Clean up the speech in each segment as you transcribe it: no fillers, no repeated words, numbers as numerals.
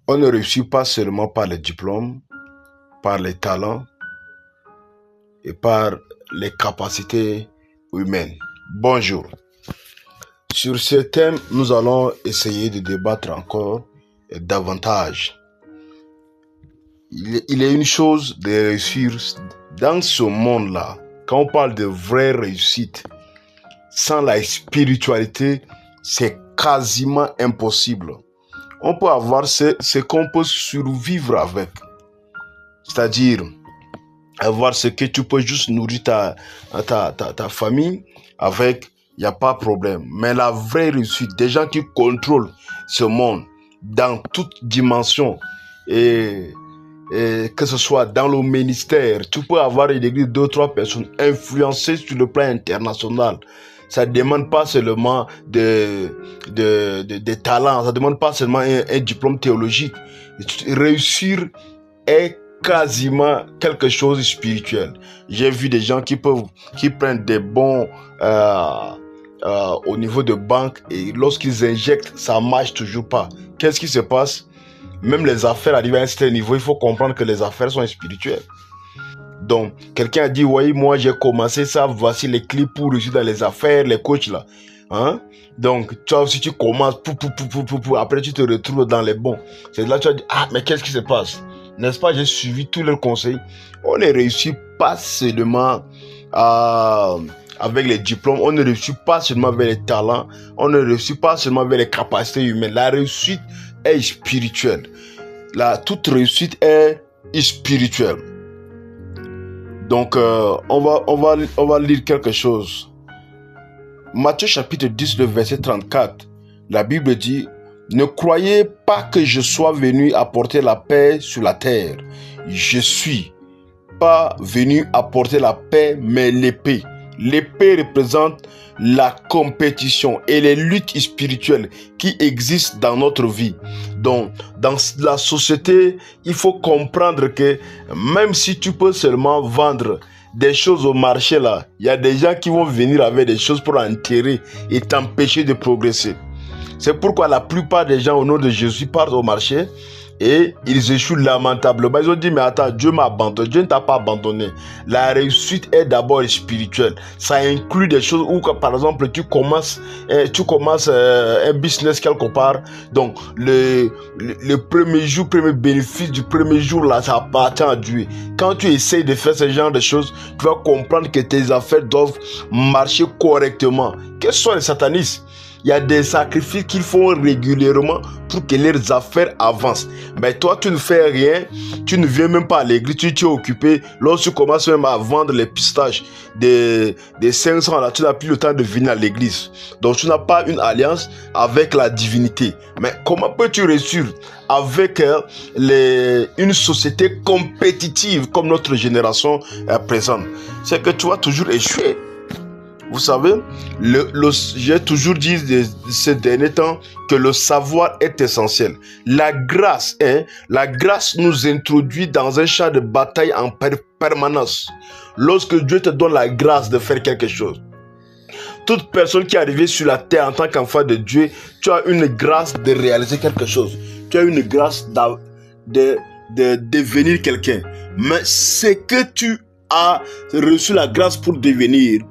On ne réussit pas seulement par les diplômes, par les talents et par les capacités humaines. Bonjour. Sur ce thème, nous allons essayer de débattre encore davantage. Il est une chose de réussir dans ce monde-là. Quand on parle de vraie réussite, sans la spiritualité, c'est quasiment impossible. On peut avoir ce qu'on peut survivre avec. C'est-à-dire, avoir ce que tu peux juste nourrir ta famille avec, il n'y a pas de problème. Mais la vraie réussite, des gens qui contrôlent ce monde dans toute dimension, et que ce soit dans le ministère, tu peux avoir une église, 2-3 personnes influencées sur le plan international. Ça ne demande pas seulement des talents, ça ne demande pas seulement un diplôme théologique. Réussir est quasiment quelque chose de spirituel. J'ai vu des gens qui prennent des bons au niveau de banque et lorsqu'ils injectent, ça ne marche toujours pas. Qu'est-ce qui se passe? Même les affaires arrivent à un certain niveau, il faut comprendre que les affaires sont spirituelles. Donc, quelqu'un a dit, oui, moi j'ai commencé ça, voici les clés pour réussir dans les affaires, les coachs là. Hein? Donc, toi aussi tu commences, après tu te retrouves dans les bons. C'est là que tu vas dire, ah, mais qu'est-ce qui se passe? N'est-ce pas, j'ai suivi tous leurs conseils. On ne réussit pas seulement avec les diplômes, on ne réussit pas seulement avec les talents, on ne réussit pas seulement avec les capacités humaines. La réussite est spirituelle. Toute réussite est spirituelle. Donc, on va lire quelque chose. Matthieu chapitre 10, le verset 34. La Bible dit, « Ne croyez pas que je sois venu apporter la paix sur la terre. Je suis pas venu apporter la paix, mais l'épée. » L'épée représente la compétition et les luttes spirituelles qui existent dans notre vie. Donc, dans la société, il faut comprendre que même si tu peux seulement vendre des choses au marché là, il y a des gens qui vont venir avec des choses pour enterrer et t'empêcher de progresser. C'est pourquoi la plupart des gens au nom de Jésus partent au marché et ils échouent lamentablement. Ils ont dit, mais attends, Dieu m'a abandonné. Dieu ne t'a pas abandonné. La réussite est d'abord spirituelle. Ça inclut des choses où, par exemple, tu commences un business quelque part. Donc, le premier jour, premier bénéfice du premier jour, là, ça appartient à Dieu. Quand tu essayes de faire ce genre de choses, tu vas comprendre que tes affaires doivent marcher correctement. Quels sont les satanistes? Il y a des sacrifices qu'ils font régulièrement pour que leurs affaires avancent. Mais toi, tu ne fais rien, tu ne viens même pas à l'église, tu es occupé. Lorsque tu commences même à vendre les pistaches des 500, là, tu n'as plus le temps de venir à l'église. Donc, tu n'as pas une alliance avec la divinité. Mais comment peux-tu réussir avec une société compétitive comme notre génération présente? C'est que tu vas toujours échouer. Vous savez, j'ai toujours dit ces derniers temps que le savoir est essentiel. La grâce nous introduit dans un champ de bataille en permanence. Lorsque Dieu te donne la grâce de faire quelque chose, toute personne qui est arrivée sur la terre en tant qu'enfant de Dieu, tu as une grâce de réaliser quelque chose. Tu as une grâce de devenir quelqu'un. Mais ce que tu as reçu la grâce pour devenir,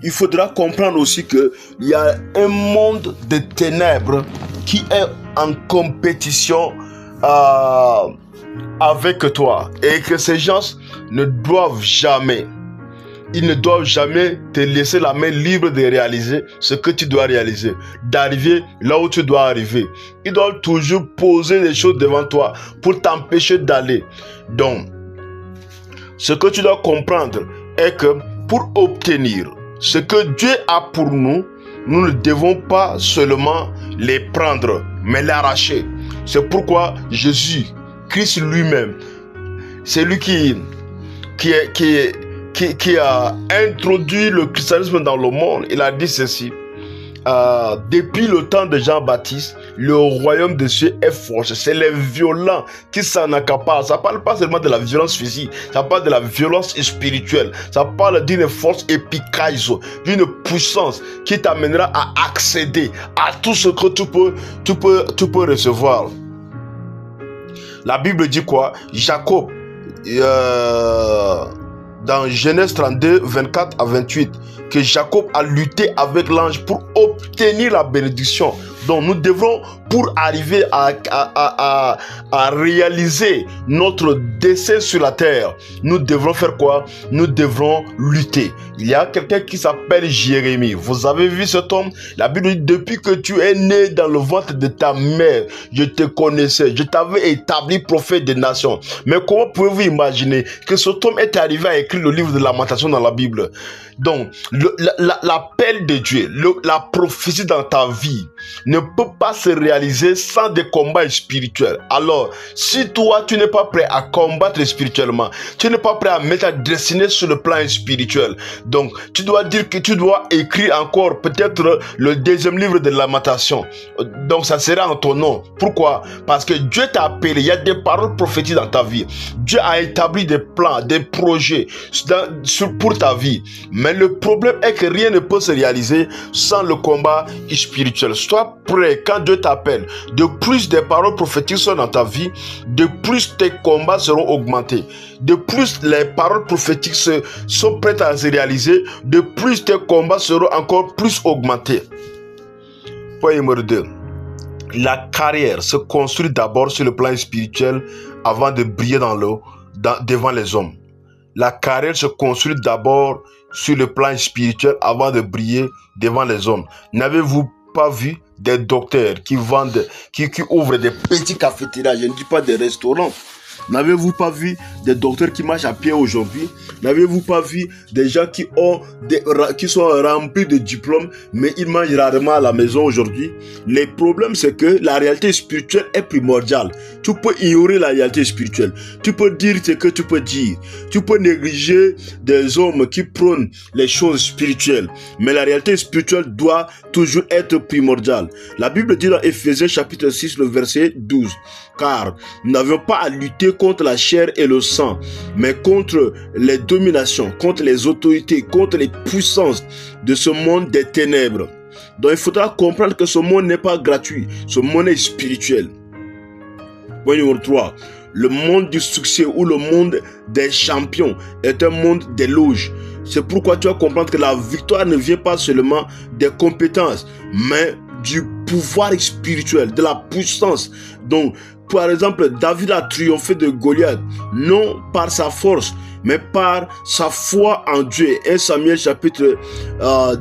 il faudra comprendre aussi qu'il y a un monde de ténèbres qui est en compétition avec toi. Et que ces gens ne doivent jamais, ils ne doivent jamais te laisser la main libre de réaliser ce que tu dois réaliser, d'arriver là où tu dois arriver. Ils doivent toujours poser des choses devant toi pour t'empêcher d'aller. Donc, ce que tu dois comprendre est que pour obtenir ce que Dieu a pour nous, nous ne devons pas seulement les prendre, mais l'arracher. C'est pourquoi Jésus, Christ lui-même, c'est lui qui a introduit le christianisme dans le monde. Il a dit ceci. Depuis le temps de Jean-Baptiste, le royaume de Dieu est forgé. C'est les violents qui s'en accaparent. Ça ne parle pas seulement de la violence physique, ça parle de la violence spirituelle. Ça parle d'une force épicaiso, d'une puissance qui t'amènera à accéder à tout ce que tu peux recevoir. La Bible dit quoi? Jacob, dans Genèse 32, 24 à 28, que Jacob a lutté avec l'ange pour obtenir la bénédiction. Donc nous devrons, pour arriver à réaliser notre décès sur la terre, nous devrons faire quoi? Nous devrons lutter. Il y a quelqu'un qui s'appelle Jérémie. Vous avez vu cet homme? La Bible dit, depuis que tu es né dans le ventre de ta mère, je te connaissais, je t'avais établi prophète des nations. Mais comment pouvez-vous imaginer que cet homme est arrivé à écrire le livre de Lamentation dans la Bible? Donc, l'appel de Dieu, la prophétie dans ta vie ne peut pas se réaliser sans des combats spirituels. Alors, si toi, tu n'es pas prêt à combattre spirituellement, tu n'es pas prêt à mettre ta destinée sur le plan spirituel, donc tu dois dire que tu dois écrire encore peut-être le deuxième livre de Lamentation. Donc, ça sera en ton nom. Pourquoi? Parce que Dieu t'a appelé, il y a des paroles prophétiques dans ta vie. Dieu a établi des plans, des projets pour ta vie. Mais le problème est que rien ne peut se réaliser sans le combat spirituel. Sois prêt quand Dieu t'appelle. De plus des paroles prophétiques sont dans ta vie, de plus tes combats seront augmentés. De plus les paroles prophétiques sont prêtes à se réaliser, de plus tes combats seront encore plus augmentés. Point numéro 2. La carrière se construit d'abord sur le plan spirituel avant de briller devant les hommes. La carrière se construit d'abord sur le plan spirituel avant de briller devant les hommes. N'avez-vous pas vu des docteurs qui vendent, qui ouvrent des petits cafétérias, je ne dis pas des restaurants? N'avez-vous pas vu des docteurs qui marchent à pied aujourd'hui? N'avez-vous pas vu des gens qui sont remplis de diplômes, mais ils mangent rarement à la maison aujourd'hui? Le problème, c'est que la réalité spirituelle est primordiale. Tu peux ignorer la réalité spirituelle. Tu peux dire ce que tu peux dire. Tu peux négliger des hommes qui prônent les choses spirituelles. Mais la réalité spirituelle doit toujours être primordiale. La Bible dit dans Éphésiens chapitre 6, le verset 12. Car nous n'avions pas à lutter contre la chair et le sang, mais contre les dominations, contre les autorités, contre les puissances de ce monde des ténèbres. Donc il faudra comprendre que ce monde n'est pas gratuit, ce monde est spirituel. Point numéro 3. Le monde du succès ou le monde des champions est un monde d'éloges. C'est pourquoi tu vas comprendre que la victoire ne vient pas seulement des compétences, mais du pouvoir spirituel, de la puissance. Donc, par exemple, David a triomphé de Goliath, non par sa force, mais par sa foi en Dieu. 1 Samuel chapitre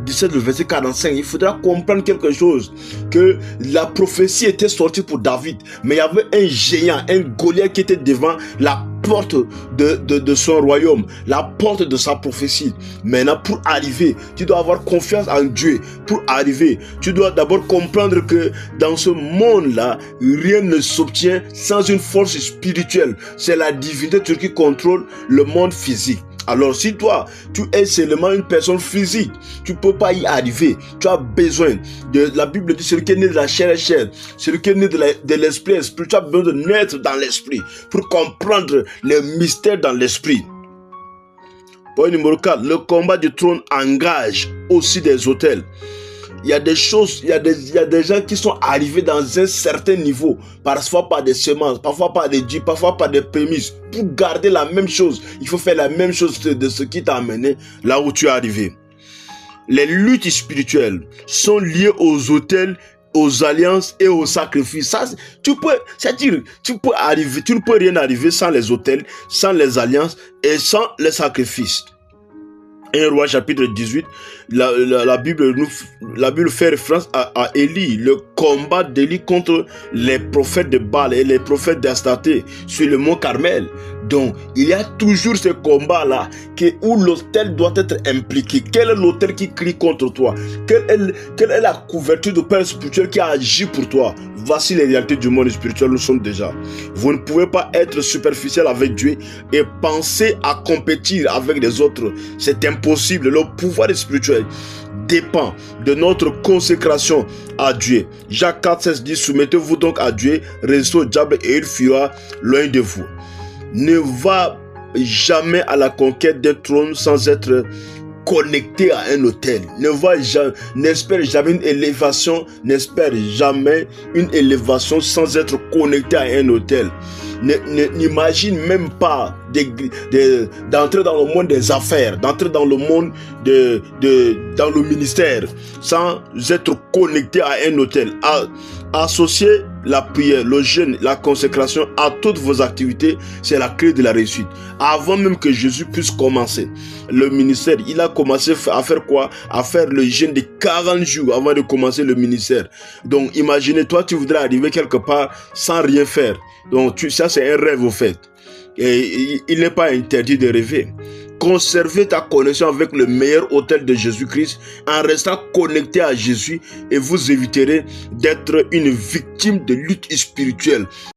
17, le verset 45. Il faudra comprendre quelque chose, que la prophétie était sortie pour David, mais il y avait un géant, un Goliath qui était devant la porte de son royaume, la porte de sa prophétie. Maintenant, pour arriver, tu dois avoir confiance en Dieu. Pour arriver, tu dois d'abord comprendre que dans ce monde-là, rien ne s'obtient sans une force spirituelle. C'est la divinité qui contrôle le monde physique. Alors si toi, tu es seulement une personne physique, tu ne peux pas y arriver. Tu as besoin de, la Bible dit, celui qui est né de la chair est chair, celui qui est né de l'esprit est esprit. Tu as besoin de naître dans l'esprit pour comprendre les mystères dans l'esprit. Point numéro 4, le combat du trône engage aussi des autels. Il y a des choses, il y a des gens qui sont arrivés dans un certain niveau, parfois par des semences, parfois par des dits, parfois par des prémices. Pour garder la même chose, il faut faire la même chose de ce qui t'a amené là où tu es arrivé. Les luttes spirituelles sont liées aux autels, aux alliances et aux sacrifices. Ça, c'est-à-dire, tu ne peux rien arriver sans les autels, sans les alliances et sans les sacrifices. 1 Roi chapitre 18, la Bible fait référence à Élie, le combat d'Élie contre les prophètes de Baal et les prophètes d'Astarté sur le mont Carmel. Donc, il y a toujours ce combat-là où l'autel doit être impliqué. Quel est l'autel qui crie contre toi? Quelle est la couverture de père spirituel qui a agi pour toi? Voici les réalités du monde spirituel, nous sommes déjà. Vous ne pouvez pas être superficiel avec Dieu et penser à compétir avec les autres. C'est impossible. Le pouvoir spirituel dépend de notre consécration à Dieu. Jacques 4,16 dit, soumettez-vous donc à Dieu, résistez au diable et il fuira loin de vous. Ne va jamais à la conquête d'un trône sans être connecté à un autel. N'espère jamais une élévation, n'espère jamais une élévation sans être connecté à un autel. n'imagine même pas d'entrer dans le monde des affaires, d'entrer dans le monde dans le ministère, sans être connecté à un autel. Associer la prière, le jeûne, la consécration à toutes vos activités, c'est la clé de la réussite. Avant même que Jésus puisse commencer le ministère, il a commencé à faire quoi? À faire le jeûne de 40 jours avant de commencer le ministère. Donc imaginez, toi tu voudrais arriver quelque part sans rien faire. Donc ça c'est un rêve au fait. Et il n'est pas interdit de rêver. Conservez ta connexion avec le meilleur autel de Jésus-Christ en restant connecté à Jésus et vous éviterez d'être une victime de lutte spirituelle.